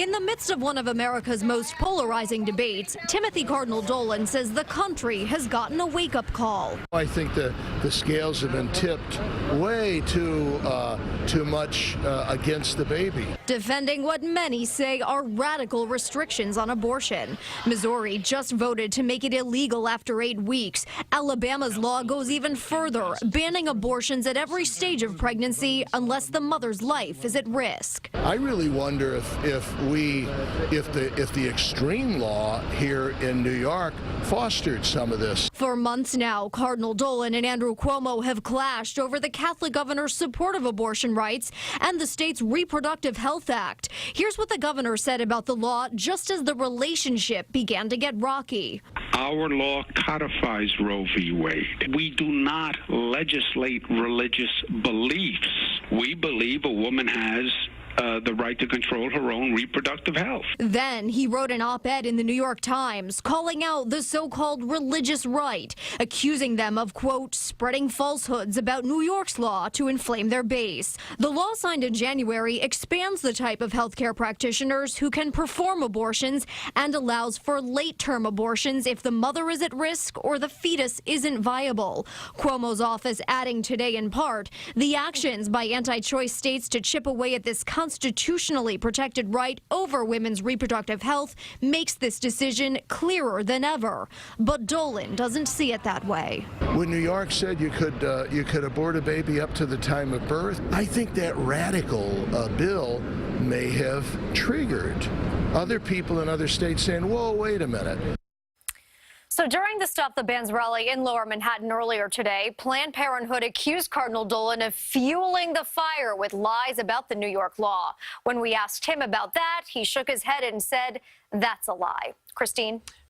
In the midst of one of America's most polarizing debates, Timothy Cardinal Dolan says the country has gotten a wake-up call. I think the scales have been tipped way too much against the baby. Defending what many say are radical restrictions on abortion. Missouri just voted to make it illegal after 8 weeks. Alabama's law goes even further, banning abortions at every stage of pregnancy unless the mother's life is at risk. I really wonder if the extreme law here in New York fostered some of this. For months now, Cardinal Dolan and Andrew Cuomo have clashed over the Catholic governor's support of abortion rights and the state's Reproductive Health Act. Here's what the governor said about the law just as the relationship began to get rocky. Our law codifies Roe v. Wade. We do not legislate religious beliefs. We believe a woman has the right to control her own reproductive health. Then he wrote an op-ed in the New York Times calling out the so-called religious right, accusing them of, quote, spreading falsehoods about New York's law to inflame their base. The law signed in January expands the type of healthcare practitioners who can perform abortions and allows for late-term abortions if the mother is at risk or the fetus isn't viable. Cuomo's office adding today in part, the actions by anti-choice states to chip away at this constitutionally protected right over women's reproductive health makes this decision clearer than ever. But Dolan doesn't see it that way. When New York said you could abort a baby up to the time of birth, I think that radical bill may have triggered other people in other states saying, whoa, wait a minute. So during the Stop the Bans rally in Lower Manhattan earlier today, Planned Parenthood accused Cardinal Dolan of fueling the fire with lies about the New York law. When we asked him about that, he shook his head and said, that's a lie. Christine?